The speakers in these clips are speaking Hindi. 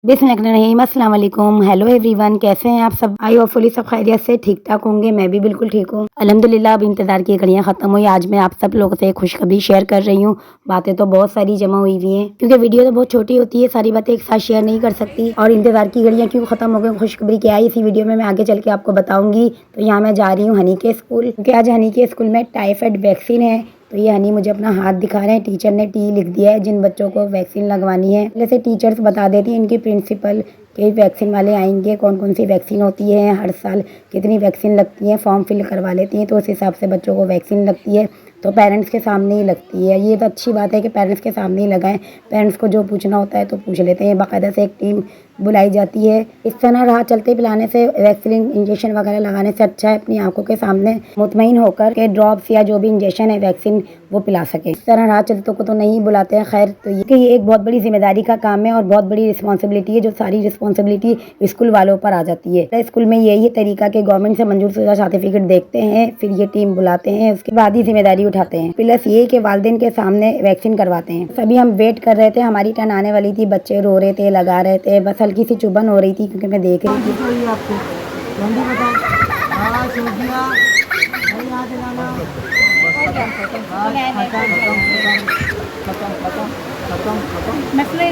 बिस्मिल्लाहिर्रहमानिर्रहीम अस्सलाम वालेकुम। हेलो एवरीवन, कैसे हैं आप सब? आई होपफुली सब खैरियत से ठीक ठाक होंगे। मैं भी बिल्कुल ठीक हूँ अल्हम्दुलिल्लाह। अब इंतज़ार की घड़ियाँ ख़त्म हुई। आज मैं आप सब लोगों से खुशखबरी शेयर कर रही हूँ। बातें तो बहुत सारी जमा हुई हुई हैं क्योंकि वीडियो तो बहुत छोटी होती है, सारी बातें एक साथ शेयर नहीं कर सकती। और इंतज़ार की घड़ियाँ क्यों ख़त्म हो गई, खुशखबरी क्या है, इसी वीडियो में मैं आगे चल के आपको बताऊँगी। तो यहाँ मैं जा रही हूँ हनी के स्कूल, क्योंकि आज हनी के स्कूल में टाइफाइड वैक्सीन है। तो ये हनी मुझे अपना हाथ दिखा रहे हैं। टीचर ने टी लिख दिया है जिन बच्चों को वैक्सीन लगवानी है। पहले से टीचर्स बता देती हैं इनकी प्रिंसिपल के वैक्सीन वाले आएंगे, कौन कौन सी वैक्सीन होती है, हर साल कितनी वैक्सीन लगती है, फॉर्म फिल करवा लेती हैं। तो उस हिसाब से बच्चों को वैक्सीन लगती है। तो पेरेंट्स के सामने ही लगती है। ये तो अच्छी बात है कि पेरेंट्स के सामने ही लगाएं। पेरेंट्स को जो पूछना होता है तो पूछ लेते हैं। बाकायदा से एक टीम बुलाई जाती है। इस तरह राह चलते पिलाने से, वैक्सीन इंजेक्शन वगैरह लगाने से अच्छा है अपनी आंखों के सामने मुतमईन होकर के ड्रॉप्स या जो भी इंजेक्शन है वैक्सीन वो पिला सके। इस तरह राह चलतों को तो नहीं बुलाते हैं। खैर, तो ये एक बहुत बड़ी जिम्मेदारी का काम है और बहुत बड़ी रिस्पॉन्सिबिलिटी है, जो सारी रिस्पॉन्सिबिलिटी स्कूल वालों पर आ जाती है। स्कूल में यही तरीका के गवर्नमेंट से मंजूर शुदा सर्टिफिकेट देखते हैं, फिर ये टीम बुलाते हैं, उसके बाद ही जिम्मेदारी उठाते हैं। प्लस ये कि वालिदैन के सामने वैक्सीन करवाते हैं। सभी हम वेट कर रहे थे, हमारी टर्न आने वाली थी। बच्चे रो रहे थे, लगा रहे थे, बस हल्की सी चुभन हो रही थी क्योंकि मैं देख रही थी। आपको जल्दी बताओ। हाँ, सूजिया नहीं यहाँ से लाना।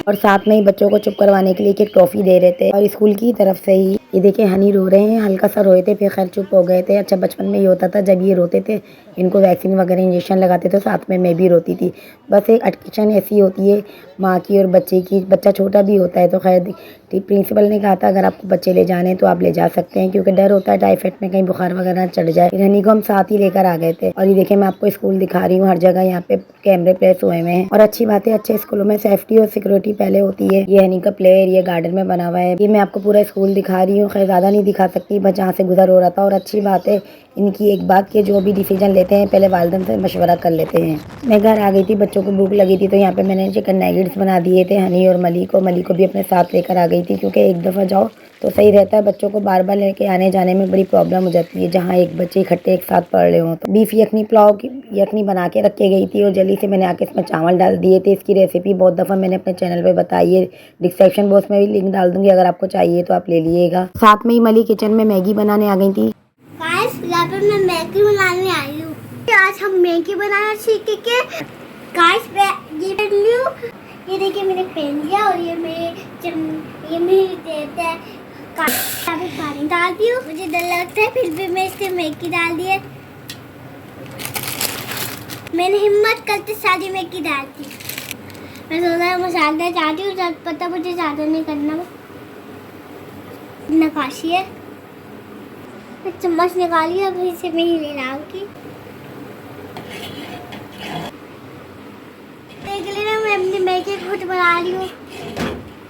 और साथ में ही बच्चों को चुप करवाने के लिए एक ट्रॉफी दे रहे थे और स्कूल की तरफ से ही। ये देखिए हनी रो रहे हैं, हल्का सा रोए थे फिर खैर चुप हो गए थे। अच्छा, बचपन में ये होता था जब ये रोते थे, इनको वैक्सीन वगैरह इंजेक्शन लगाते थे, साथ में मैं भी रोती थी। बस एक अटकेशन ऐसी होती है माँ की और बच्चे की। बच्चा छोटा भी होता है तो खैर प्रिंसिपल ने कहा था अगर आपको बच्चे ले जाने तो आप ले जा सकते हैं, क्योंकि डर होता है टाइफाइड में कहीं बुखार वगैरह चढ़ जाए। फिर हनी को हम साथ ही लेकर आ गए थे। और ये देखिए मैं आपको स्कूल दिखा रही हूँ, हर जगह यहाँ पे कैमरे प्लेस हुए हैं। और अच्छी बात है, अच्छे स्कूलों में सेफ्टी और सिक्योरिटी पहले होती है। ये हनी का प्ले एरिया गार्डन में बना हुआ है। ये मैं आपको पूरा स्कूल दिखा रही हूँ, खैर ज़्यादा नहीं दिखा सकती, बस जहाँ से गुजर हो रहा था। और अच्छी बात है इनकी एक बात के जो भी डिसीजन लेते हैं पहले वालिदैन से मशवरा कर लेते हैं। मैं घर आ गई थी, बच्चों को भूख लगी थी, तो यहाँ पे मैंने चिकन नगेट्स बना दिए थे हनी और मली को भी अपने साथ लेकर आ गई थी, क्योंकि एक दफ़ा जाओ तो सही रहता है। बच्चों को बार बार लेके आने जाने में बड़ी प्रॉब्लम हो जाती है जहाँ एक बच्चे इकट्ठे एक साथ पढ़ रहे हो। तो बीफ यखनी पुलाव की यखनी बना के रख के गई थी और जल्दी से मैंने आके इसमें चावल डाल दिए थे। इसकी रेसिपी बहुत दफ़ा मैंने अपने चैनल पे बताई है, डिस्क्रिप्शन बॉक्स में भी लिंक डाल दूंगी, अगर आपको चाहिए तो आप ले लीजिएगा। साथ में ही मली किचन में मैगी बनाने आ गई थी। यहाँ पे मैं मैगी बनाने आई हूँ। आज हम मैगी बनाना सीखेंगे। गाइस मैं ये पेन लियो, ये देखिए मैंने पेन लिया और ये मेरे देते हैं। पानी डाल दियो, मुझे डर लगता है फिर भी मैं इसमें मैगी डाल दिए। मैंने हिम्मत करते सारी मैगी डाल दी। मैं सोचा मसाला चाहती हूँ, पता मुझे ज़्यादा नहीं करना, नकाशी है। चम्मच निकाली, अब इसे मैं ही ले लाऊंगी। देख लेना मैं अपनी मैगी खुद बना रही हूँ।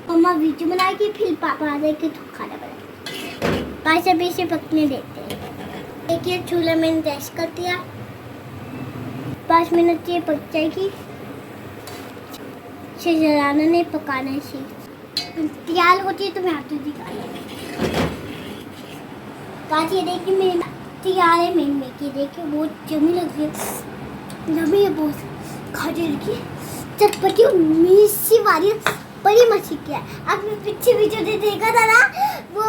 मम्मा वीडियो बनाएगी, फिर पापा आ जाएगी तो खाना बनाएगी। बस अभी इसे पकने देते हैं। देखिए चूल्हा मैंने टेस्ट कर दिया, 5 मिनट ये पक जाएगी। इसे जलाना नहीं, पकाना है। तैयार होती है तो मैं आपको दिखाऊंगी। बात ये देखिए मेरी तैयार है। मेरी मैगी देखिए बहुत जमी लग रही है, जमी है बहुत, खजूर की चटपटी मिर्ची वाली बड़ी मछली की है। आपने पीछे वीडियो ने देखा था ना, वो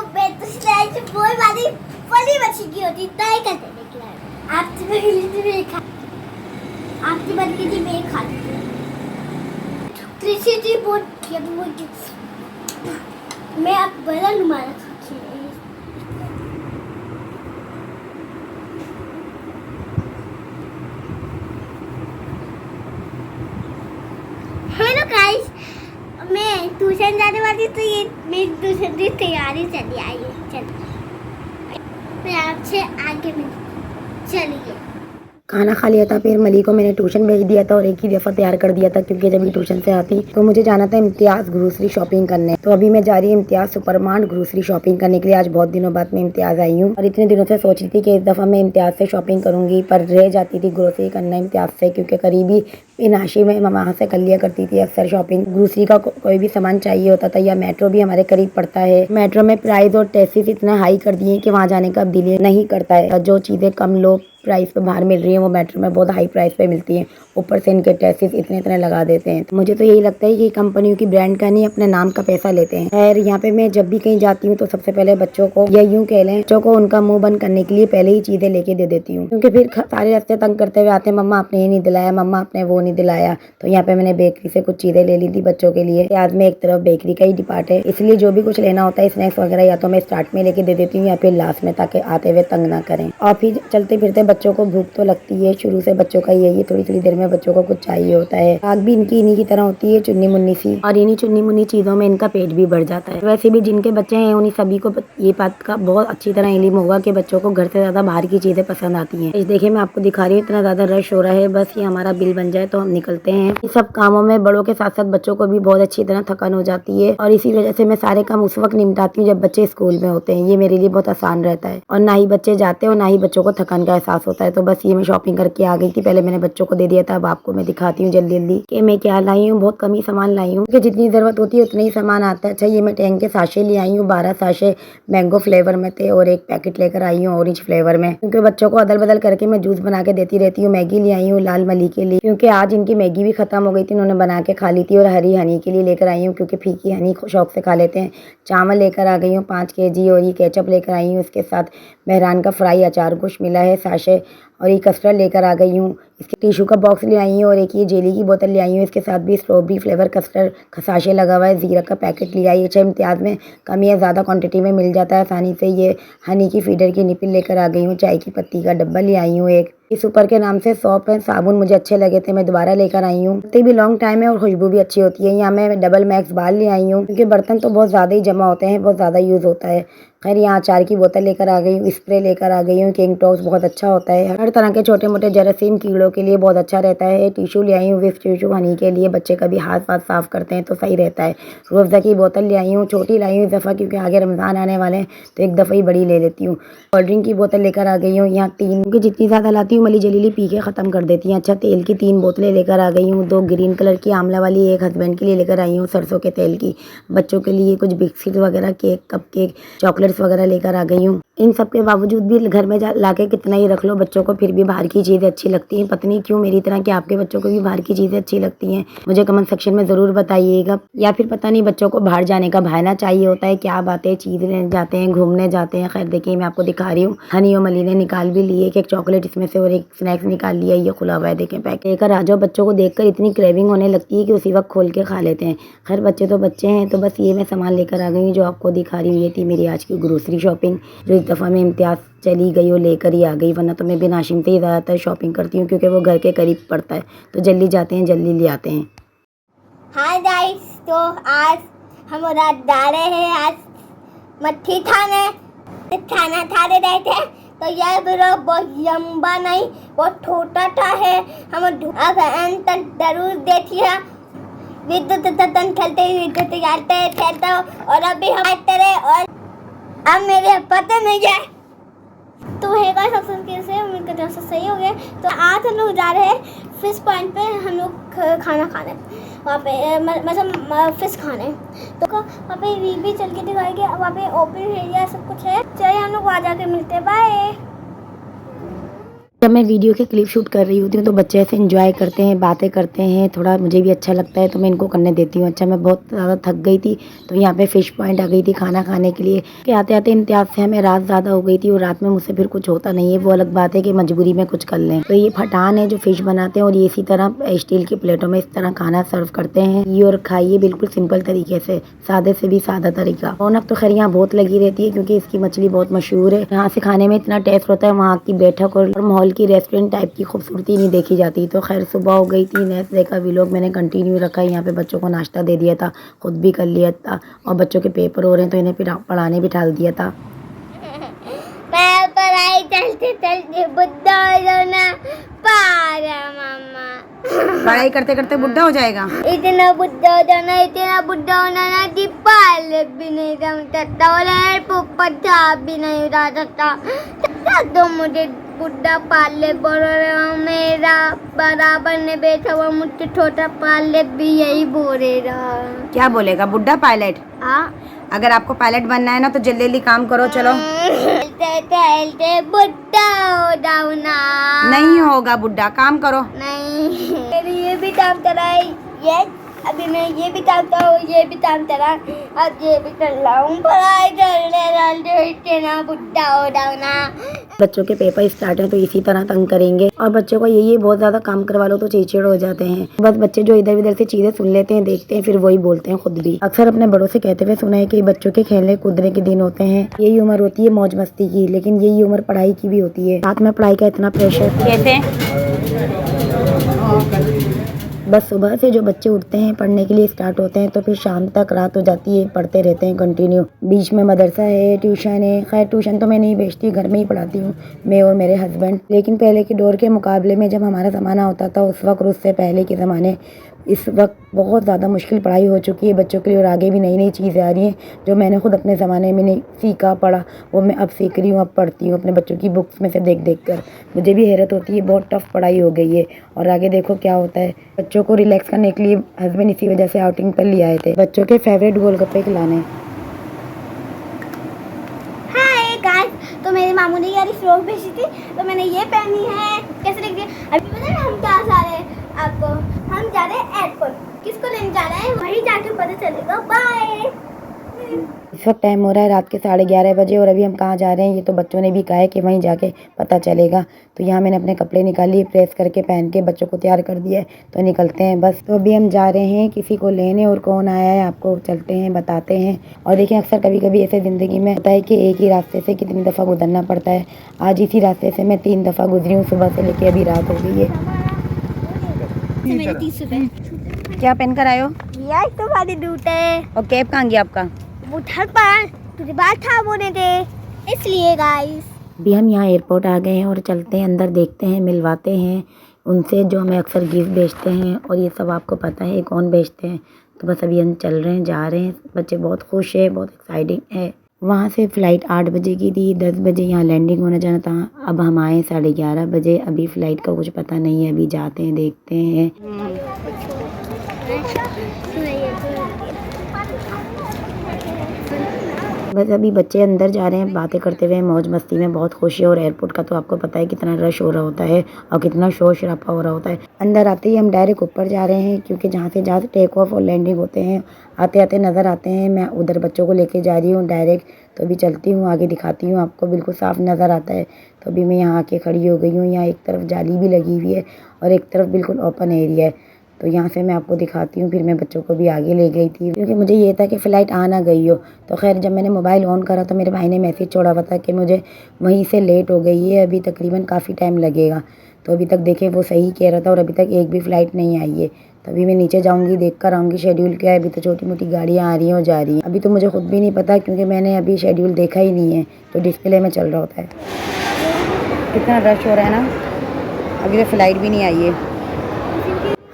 बोल वाली बड़ी मछली की होती, तय करते देखिए। आपसे मैं खा, आपकी बन की थी मैं खा ली थी बहुत, मैं अब बड़ा नुमारा खाती हूँ। हेलो गाइस, मैं ट्यूशन जाने वाली, तो ये मेरी ट्यूशन की तैयारी चली आई है। चलिए मैं आपसे आगे मिलूँ, चलिए। खाना खा लिया था, फिर मली को मैंने ट्यूशन भेज दिया था और एक ही दफ़ा तैयार कर दिया था, क्योंकि जब ये ट्यूशन से आती तो मुझे जाना था इम्तियाज़ ग्रोसरी शॉपिंग करने। तो अभी मैं जा रही हूँ इम्तियाज़ सुपरमार्ट ग्रोसरी शॉपिंग करने के लिए। आज बहुत दिनों बाद मैं इम्तियाज़ आई हूँ और इतने दिनों से सोच रही थी कि इस दफ़ा मैं इम्तियाज़ से शॉपिंग करूँगी, पर रह जाती थी ग्रोसरी करना इम्तियाज़ से, क्योंकि करीबी नाशी में मैं वहाँ से कर लिया करती थी अक्सर शॉपिंग। ग्रोसरी का कोई भी सामान चाहिए होता था, या मेट्रो भी हमारे करीब पड़ता है। मेट्रो में प्राइस और टैक्सेस इतना हाई कर दिए कि वहाँ जाने का अब दिल नहीं करता है। जो चीज़ें कम लो प्राइस पे बाहर मिल रही है वो मेट्रो में बहुत हाई प्राइस पे मिलती हैं। ऊपर से इनके टैक्सेस इतने लगा देते हैं। मुझे तो यही लगता है कि कंपनियों की ब्रांड का नहीं, अपने नाम का पैसा लेते हैं। खैर यहाँ पे मैं जब भी कहीं जाती हूँ तो सबसे पहले बच्चों को, या यूँ कह लें बच्चों को, उनका मुंह बंद करने के लिए पहले ही चीज़ें लेके दे देती हूँ, क्योंकि फिर सारे रास्ते तंग करते हुए आते हैं, मम्मा आपने ये नहीं दिलाया, मम्मा आपने वो नहीं दिलाया। तो यहाँ पे मैंने बेकरी से कुछ चीज़ें ले ली थी बच्चों के लिए। आज में एक तरफ बेकरी का ही डिपार्ट है, इसलिए जो भी कुछ लेना होता है स्नैक्स वगैरह या तो मैं स्टार्ट में लेके दे देती हूँ या फिर लास्ट में, ताकि आते हुए तंग ना करें। और फिर चलते फिरते बच्चों को भूख तो लगती है, शुरू से बच्चों का यही, थोड़ी देर में बच्चों को कुछ चाहिए होता है। आग भी इनकी इन्हीं की तरह होती है, चुन्नी मुन्नी सी, और इन्हीं चुन्नी मुन्नी चीज़ों में इनका पेट भी भर जाता है। वैसे भी जिनके बच्चे हैं उन्हीं सभी को ये बात का बहुत अच्छी तरह इल्म होगा कि बच्चों को घर से ज़्यादा बाहर की चीज़ें पसंद आती हैं। देखिए मैं आपको दिखा रही हूँ, इतना ज़्यादा रश हो रहा है, बस ये हमारा बिल बन जाए तो हम निकलते हैं। इस सब कामों में बड़ों के साथ साथ बच्चों को भी बहुत अच्छी तरह थकान हो जाती है, और इसी वजह से मैं सारे काम उस वक्त निपटाती हूँ जब बच्चे स्कूल में होते हैं। ये मेरे लिए बहुत आसान रहता है, और ना ही बच्चे जाते हैं और ना ही बच्चों को थकान का एहसास होता है। तो बस ये मैं शॉपिंग करके आ गई थी। पहले मैंने बच्चों को दे दिया था, अब आपको मैं दिखाती हूँ जल्दी कि मैं क्या लाई हूँ। बहुत कम ही सामान लाई हूँ, क्योंकि जितनी ज़रूरत होती है उतना ही सामान आता है। अच्छा ये मैं टैंग के साशे ले आई हूँ, 12 साशे मैंगो फ्लेवर में थे, और एक पैकेट लेकर आई हूँ ऑरेंज फ्लेवर में, क्योंकि बच्चों को अदल बदल करके मैं जूस बना के देती रहती हूँ। मैगी ले आई हूँ लाल मली के लिए, क्योंकि आज इनकी मैगी भी खत्म हो गई थी, इन्होंने बना के खा ली थी। और हरी हनी के लिए लेकर आई हूँ, क्योंकि फीकी हनी शौक से खा लेते हैं। चावल लेकर आ गई हूँ 5 kg, और ये केचप लेकर आई हूँ। इसके साथ मेहरान का फ्राई अचार कुछ मिला है साशे, और ये कस्टर्ड लेकर आ गई हूँ। इसके टिश्यू का बॉक्स ले आई हूँ, और एक ये जेली की बोतल ले आई हूँ। इसके साथ भी स्ट्रॉबेरी फ्लेवर कस्टर्ड खसाशे लगा हुआ है। ज़ीरा का पैकेट ले आई। अच्छा इम्तियाज़ में कम या ज़्यादा क्वांटिटी में मिल जाता है आसानी से। ये हनी की फीडर की निपिल लेकर आ गई हूँ। चाय की पत्ती का डब्बा ले आई हूँ एक। इस ऊपर के नाम से सौंफ है, साबुन मुझे अच्छे लगे थे, मैं दोबारा लेकर आई हूँ। पत्ती भी लॉन्ग टाइम है और खुशबू भी अच्छी होती है। यहाँ मैं डबल मैक्स बाल ले आई हूँ, क्योंकि बर्तन तो बहुत ज़्यादा ही जमा होते हैं, बहुत ज़्यादा यूज़ होता है। खैर यहाँ अचार की बोतल लेकर आ गई हूँ। स्प्रे लेकर आ गई हूँ, किंग टॉक्स बहुत अच्छा होता है, हर तरह के छोटे मोटे जरासीम कीड़ों के लिए बहुत अच्छा रहता है। टिश्यू ले आई हूँ, विक्स टिश्यू हनी के लिए, बच्चे कभी हाथ वाथ साफ करते हैं तो सही रहता है। रूह अफ़ज़ा की बोतल ले आई हूँ, छोटी लाई हूँ इस दफ़ा, क्योंकि आगे रमज़ान आने वाले हैं तो एक दफ़ा ही बड़ी ले लेती हूँ। कोल्ड ड्रिंक की बोतल लेकर आ गई हूँ यहाँ 3, क्योंकि जितनी ज़्यादा लाती हूँ मली जलीली पी के ख़त्म कर देती हैं। अच्छा तेल की 3 बोतलें लेकर आ गई हूँ, 2 ग्रीन कलर की आंवला वाली, एक हस्बैंड के लिए लेकर आई हूँ सरसों के तेल की। बच्चों के लिए कुछ बिस्किट वगैरह, केक, कप केक, चॉकलेट्स वगैरह लेकर आ गई हूँ। इन सब के बावजूद भी घर में लाके कितना ही रख लो बच्चों को फिर भी बाहर की चीज़ें अच्छी लगती हैं। पता नहीं क्यों मेरी तरह कि आपके बच्चों को भी बाहर की चीज़ें अच्छी लगती हैं, मुझे कमेंट सेक्शन में ज़रूर बताइएगा। या फिर पता नहीं बच्चों को बाहर जाने का बहाना चाहिए होता है, क्या बात है, चीज़ लेने जाते हैं, घूमने जाते हैं। खैर देखिए मैं आपको दिखा रही हूँ, हनी और मली ने निकाल भी लिए, एक चॉकलेट इसमें से और एक स्नैक्स निकाल लिया, ये खुला हुआ है देखें पैक। लेकर आ जाओ, बच्चों को देखकर इतनी क्रेविंग होने लगती है कि उसी वक्त खोल के खा लेते हैं। खैर बच्चे तो बच्चे हैं, तो बस ये मैं सामान लेकर आ गई हूँ जो आपको दिखा रही हूँ। ये थी मेरी आज की ग्रोसरी शॉपिंग, जो इस दफ़ा मैं इम्तियाज़ चली गई और लेकर ही आ गई, वरना तो मैं भी नाशिम से ही ज़्यादातर शॉपिंग करती हूँ, क्योंकि वो घर के करीब पड़ता है, तो जल्दी जाते हैं जल्दी ले आते हैं। हाय गाइस, तो आज हम रात जा रहे हैं, आज मट्ठी थाने थाना थाने रहे थे, तो यह ब्लॉग बहुत लंबा नहीं, बहुत छोटा था है। हम अब अंत तक जरूर देखिए। विद्युत तन खेलते ही विद्युत जाते थे, तो और अभी हम तेरे और अब मेरे पता नहीं है तो है का सब कैसे उनके तरफ से सही हो गए। तो आज हम लोग जा रहे हैं फिश पॉइंट पे, हम लोग खाना खाने वहाँ पे, मतलब फिश खाने। तो वहाँ पे भी चल के दिखाएंगे, वहाँ पे ओपन एरिया सब कुछ है। चलिए हम लोग वहाँ जाके मिलते हैं, बाय। जब मैं वीडियो के क्लिप शूट कर रही होती हूँ तो बच्चे ऐसे एंजॉय करते हैं, बातें करते हैं, थोड़ा मुझे भी अच्छा लगता है तो मैं इनको करने देती हूँ। अच्छा मैं बहुत ज़्यादा थक गई थी तो यहाँ पे फ़िश पॉइंट आ गई थी खाना खाने के लिए, कि आते आते इम्तियाज़ से हमें रात ज़्यादा हो गई थी, और रात में मुझसे फिर कुछ होता नहीं है, वो अलग बात है कि मजबूरी में कुछ कर लें। तो ये फटान है जो फ़िश बनाते हैं, और ये इसी तरह स्टील की प्लेटों में इस तरह खाना सर्व करते हैं। ये और खाइए बिल्कुल सिंपल तरीके से, सादे से भी सादा तरीका। रौनक तो खैर यहाँ बहुत लगी रहती है, क्योंकि इसकी मछली बहुत मशहूर है। यहाँ से खाने में इतना टेस्ट होता है, वहाँ की बैठक और माहौल की रेस्टोरेंट टाइप की खूबसूरती नहीं देखी जाती। तो खैर सुबह हो गई थी, नेक्स्ट डे का व्लॉग मैंने कंटिन्यू रखा है। यहाँ पे बच्चों को नाश्ता दे दिया था, खुद भी कर लिया था, और बच्चों के पेपर हो रहे हैं तो इन्हें पढ़ाने बिठा दिया था। मैं पढ़ाई चलते चलते बुढ़ा हो जाना पारा मामा। पढ़ाई करते करते बुढ़ा हो जाएगा। इतना बुढ़ा हो जाना, इतना बुढ़ा होना ना कि पालक भी नहीं जम सकता और पोपट भी नहीं उड़ा सकता। तो मुझे बुढ़ा पाल ले, बड़ा मेरा बराबर ने बैठा हुआ मुझसे छोटा पाल ले, भी यही बोलेगा। क्या बोलेगा बुड्ढा पायलट? हाँ, अगर आपको पायलट बनना है ना तो जल्दी जल्दी काम करो, चलो। टहलते बुढ़ा हो जाऊँ ना। नहीं होगा बुड्ढा, काम करो। नहीं, मेरे ये भी काम करा है, ये अभी मैं ये भी टालता हूँ, ये भी टालता रहा, अब ये भी कर रहा हूँ, पढ़ाई करने ना बुढ़ा हो जाओ ना। बच्चों के पेपर स्टार्ट है तो इसी तरह तंग करेंगे, और बच्चों का यही बहुत ज्यादा काम करवा लो तो चिड़चिड़ हो जाते हैं। बस बच्चे जो इधर उधर से चीजें सुन लेते हैं, देखते हैं, फिर वही बोलते हैं खुद भी। अक्सर अपने बड़ों से कहते हुए सुना है कि बच्चों के खेलने कूदने के दिन होते हैं, यही उम्र होती है मौज मस्ती की, लेकिन यही उम्र पढ़ाई की भी होती है। साथ में पढ़ाई का इतना प्रेशर। कैसे बस सुबह से जो बच्चे उठते हैं पढ़ने के लिए स्टार्ट होते हैं तो फिर शाम तक रात हो जाती है, पढ़ते रहते हैं कंटिन्यू। बीच में मदरसा है, ट्यूशन है। खैर ट्यूशन तो मैं नहीं भेजती, घर में ही पढ़ाती हूँ मैं और मेरे हस्बैंड। लेकिन पहले के दौर के मुकाबले में जब हमारा ज़माना होता था उस वक्त, उससे पहले के ज़माने, इस वक्त बहुत ज़्यादा मुश्किल पढ़ाई हो चुकी है बच्चों के लिए, और आगे भी नई नई चीज़ें आ रही हैं जो मैंने खुद अपने ज़माने में नहीं सीखा पढ़ा, वो मैं अब सीख रही हूँ, अब पढ़ती हूँ अपने बच्चों की बुक्स में से देख देख कर। मुझे भी हैरत होती है, बहुत टफ पढ़ाई हो गई है। और आगे देखो क्या होता है। बच्चों को रिलैक्स करने के लिए हस्बैंड इसी वजह से आउटिंग पर ले आए थे, बच्चों के फेवरेट गोलगप्पे खिलाने। हाय गाइस, तो मेरे मामू ने यार फ्रॉक भेजी थी तो मैंने ये पहनी है। कैसे लग रही है? अभी पता है हम क्या जा रहे हैं आपको? हम जा रहे हैं एयरपोर्ट। किसको लेने जा रहे हैं वहीं जाके पता चलेगा। बाय। इस वक्त टाइम हो रहा है रात के 11:30 बजे, और अभी हम कहाँ जा रहे हैं ये तो बच्चों ने भी कहा है कि वहीं जाके पता चलेगा। तो यहाँ मैंने अपने कपड़े निकाल लिए, प्रेस करके पहन के बच्चों को तैयार कर दिया है, तो निकलते हैं बस। तो अभी हम जा रहे हैं किसी को लेने, और कौन आया है आपको चलते हैं बताते हैं। और देखिए अक्सर कभी कभी ऐसे ज़िंदगी में होता है कि एक ही रास्ते से कितनी दफ़ा गुजरना पड़ता है। आज इसी रास्ते से मैं 3 दफ़ा गुजरी हूँ, सुबह से लेके अभी रात हो गई है। मेरे 30 रुपए क्या पहन कर आए हो? यार तुम्हारे जूते और कैब कहाँ गया आपका? वो घर पर तुझे बात था बोले थे इसलिए गाइस। अभी हम यहाँ एयरपोर्ट आ गए हैं और चलते हैं अंदर, देखते हैं, मिलवाते हैं उनसे जो हमें अक्सर गिफ्ट भेजते हैं, और ये सब आपको पता है कौन भेजते हैं। तो बस अभी हम चल रहे हैं, जा रहे हैं। बच्चे बहुत खुश है, बहुत एक्साइटिंग है। वहाँ से फ़्लाइट 8 बजे की थी, 10 बजे यहाँ लैंडिंग होना जाना था। अब हम आए 11:30 बजे। अभी फ़्लाइट का कुछ पता नहीं है, अभी जाते हैं देखते हैं। बस अभी बच्चे अंदर जा रहे हैं बातें करते हुए, मौज मस्ती में, बहुत खुशी है। और एयरपोर्ट का तो आपको पता है कितना रश हो रहा होता है और कितना शोर शराबा हो रहा होता है। अंदर आते ही हम डायरेक्ट ऊपर जा रहे हैं, क्योंकि जहाँ से टेक ऑफ और लैंडिंग होते हैं आते आते नज़र आते हैं। मैं उधर बच्चों को लेके जा रही हूँ डायरेक्ट, तो अभी चलती हूँ आगे दिखाती हूँ आपको, बिल्कुल साफ नज़र आता है। तो अभी मैं यहाँ आके खड़ी हो गई हूँ। यहाँ एक तरफ जाली भी लगी हुई है और एक तरफ बिल्कुल ओपन एरिया है। तो यहाँ से मैं आपको दिखाती हूँ। फिर मैं बच्चों को भी आगे ले गई थी, क्योंकि मुझे ये था कि फ़्लाइट आ ना गई हो। तो खैर जब मैंने मोबाइल ऑन करा तो मेरे भाई ने मैसेज छोड़ा हुआ था कि मुझे वहीं से लेट हो गई है, अभी तकरीबन काफ़ी टाइम लगेगा। तो अभी तक देखें वो सही कह रहा था, और अभी तक एक भी फ़्लाइट नहीं आई है। तो अभी मैं नीचे जाऊँगी, देख कर आऊँगी शेड्यूल क्या है। अभी तो छोटी मोटी गाड़ियाँ आ रही हैं और जा रही हैं। अभी तो मुझे खुद भी नहीं पता, क्योंकि मैंने अभी शेड्यूल देखा ही नहीं है, तो डिस्प्ले में चल रहा होता है। कितना रश हो रहा है ना। अभी तो फ़्लाइट भी नहीं आई है।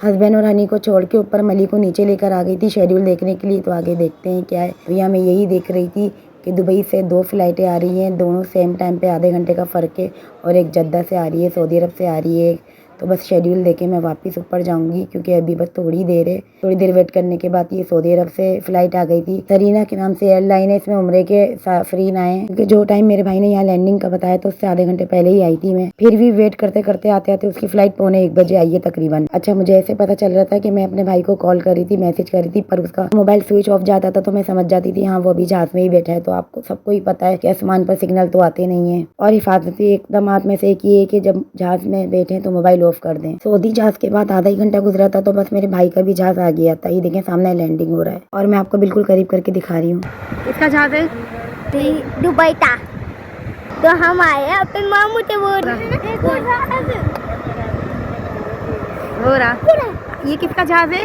हस्बैंड और हनी को छोड़ के ऊपर मली को नीचे लेकर आ गई थी शेड्यूल देखने के लिए। तो आगे देखते हैं क्या है। तो यहाँ मैं यही देख रही थी कि दुबई से 2 फ़्लाइटें आ रही हैं, दोनों सेम टाइम पे, आधे घंटे का फ़र्क है। और एक जद्दा से आ रही है, सऊदी अरब से आ रही है। तो बस शेड्यूल देके मैं वापस ऊपर जाऊंगी, क्योंकि अभी बस थोड़ी देर है। थोड़ी देर वेट करने के बाद ये सऊदी अरब से फ़्लाइट आ गई थी। सरीना के नाम से एयरलाइन है, इसमें उम्रे के साफरीन आए हैं। क्योंकि जो टाइम मेरे भाई ने यहाँ लैंडिंग का बताया तो उससे आधे घंटे पहले ही आई थी मैं। फिर भी वेट करते करते आते आते उसकी फ़्लाइट 12:45 बजे आई है तकरीबन। अच्छा, मुझे ऐसे पता चल रहा था कि मैं अपने भाई को कॉल कर रही थी, मैसेज कर रही थी, पर उसका मोबाइल स्विच ऑफ जाता था तो मैं समझ जाती थी हाँ वो अभी जहाज़ में ही बैठा है। तो आपको सबको ही पता है कि आसमान पर सिग्नल तो आते नहीं है। और हिफाजती इकदामात में से एक ये है कि जब जहाज़ में बैठे तो मोबाइल ऑफ कर दें। सऊदी जहाज के बाद आधा ही घंटा गुजरा था तो बस मेरे भाई का भी जहाज आ गया था। ये देखें सामने लैंडिंग हो रहा है, और मैं आपको बिल्कुल करीब करके दिखा रही हूँ। इसका जहाज है दुबई था। तो हम आए अपने मामू से वो रहा। ये किसका जहाज है?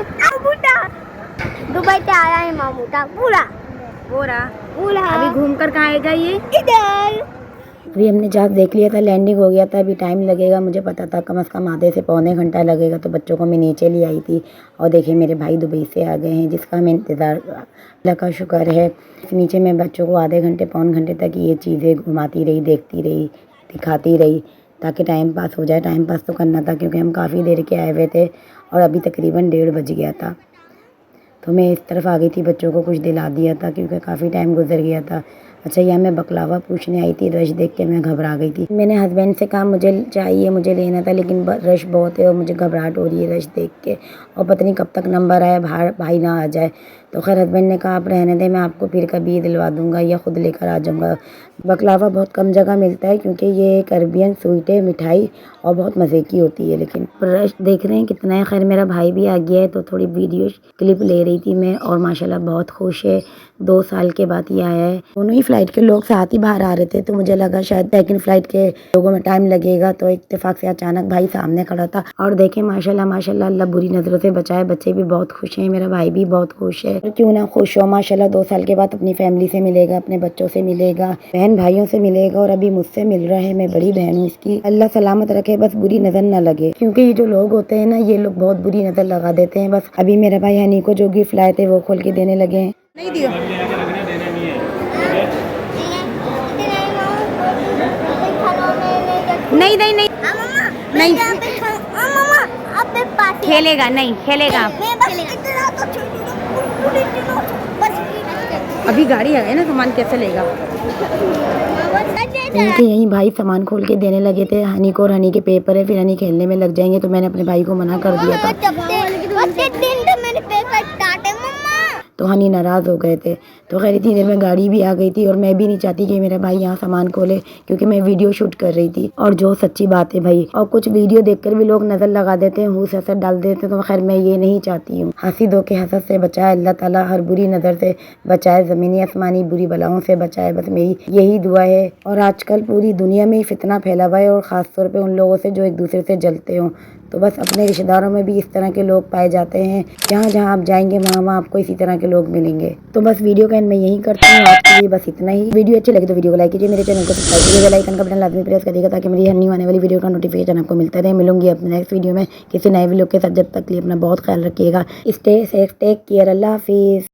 दुबई से आया है मामू था पूरा। वो रहा। अभी घूम कर कहाँ आएगा ये? इधर। अभी हमने जहाज देख लिया था, लैंडिंग हो गया था। अभी टाइम लगेगा, मुझे पता था कम से कम आधे से पौने घंटा लगेगा। तो बच्चों को मैं नीचे ले आई थी, और देखिए मेरे भाई दुबई से आ गए हैं, जिसका हमें इंतज़ार, अल्लाह का शुक्र है। नीचे मैं बच्चों को आधे घंटे पौन घंटे तक ये चीज़ें घुमाती रही, देखती रही, दिखाती रही। ताकि टाइम पास हो जाए। टाइम पास तो करना था क्योंकि हम काफ़ी देर के आए हुए थे और अभी तकरीबन 1:30 बज गया था। तो मैं इस तरफ आ गई थी, बच्चों को कुछ दिला दिया था क्योंकि काफ़ी टाइम गुजर गया था। अच्छा, यहाँ मैं बकलावा पूछने आई थी, रश देख के मैं घबरा गई थी। मैंने हस्बैंड से कहा मुझे चाहिए, मुझे लेना था, लेकिन रश बहुत है और मुझे घबराहट हो रही है रश देख के, और पता नहीं कब तक नंबर आए, बाहर भाई ना आ जाए। तो खैर हस्बैंड ने कहा आप रहने दें, मैं आपको फिर कभी दिलवा दूँगा या ख़ुद लेकर आ जाऊँगा। बकलावा बहुत कम जगह मिलता है क्योंकि ये एक अरबियन स्वीट है, मिठाई, और बहुत मज़े की होती है। लेकिन रश देख रहे हैं कितना है। खैर मेरा भाई भी आ गया है तो थोड़ी वीडियो क्लिप ले रही थी मैं, और माशाल्लाह बहुत खुश है। 2 साल के बाद ये आया है। दोनों ही फ़्लाइट के लोग साथ ही बाहर आ रहे थे तो मुझे लगा शायद सेकंड फ़्लाइट के लोगों में टाइम लगेगा, तो इत्तेफाक से अचानक भाई सामने खड़ा था। और देखें माशाल्लाह माशाल्लाह, अल्लाह बुरी नज़रों से बचाए। बच्चे भी बहुत खुश हैं, मेरा भाई भी बहुत खुश है। क्यों ना खुश हो, माशाल्लाह 2 साल के बाद अपनी फैमिली से मिलेगा, अपने बच्चों से मिलेगा, बहन भाइयों से मिलेगा, और अभी मुझसे मिल रहा है। मैं बड़ी बहन हूँ इसकी। अल्लाह सलामत रखे, बस बुरी नज़र ना लगे, क्योंकि ये जो लोग होते हैं ना, ये लोग बहुत बुरी नज़र लगा देते हैं। बस अभी मेरा भाई हनी को जो गिफ्ट लाए थे वो खोल के देने लगे हैं। नहीं दियो नहीं नहीं नहीं नहीं खेलेगा, नहीं खेलेगा। अभी गाड़ी आ गई ना, सामान कैसे लेगा। इनके यही भाई सामान खोल के देने लगे थे हनी को, और हनी के पेपर है, फिर हनी खेलने में लग जाएंगे, तो मैंने अपने भाई को मना कर दिया था। तो हनी नाराज़ हो गए थे। तो खैर इतनी देर में गाड़ी भी आ गई थी, और मैं भी नहीं चाहती कि मेरा भाई यहाँ सामान खोले क्योंकि मैं वीडियो शूट कर रही थी। और जो सच्ची बात है भाई, और कुछ वीडियो देखकर भी लोग नज़र लगा देते हैं, हुस हसद डाल देते हैं, तो खैर मैं ये नहीं चाहती हूँ। हसीदों के हसद से बचाए अल्लाह ताला, हर बुरी नज़र से बचाए, ज़मीनी आसमानी बुरी बलाओं से बचाए, बस मेरी यही दुआ है। और आजकल पूरी दुनिया में ही फितना फैला हुआ है, और ख़ास तौर पर उन लोगों से जो एक दूसरे से जलते हों। तो बस अपने रिश्तेदारों में भी इस तरह के लोग पाए जाते हैं। जहाँ जहाँ आप जाएंगे वहाँ आपको इसी तरह के लोग मिलेंगे। तो बस वीडियो का एंड मैं यही करती हूँ आपके लिए, बस इतना ही। वीडियो अच्छी लगी तो वीडियो को लाइक कीजिए, मेरे चैनल को सब्सक्राइब कीजिए, बेल आइकन का बटन लाजमी प्रेस करिएगा ताकि मेरी हर न्यू आने वाली वीडियो का नोटिफिकेशन आपको मिलता रहे। मिलूंगी अपने नेक्स्ट वीडियो में किसी नए व्लॉग के साथ। जब तक के लिए अपना बहुत ख्याल रखिएगा। स्टे सेफ, टेक केयर, अल्लाह हाफिज़।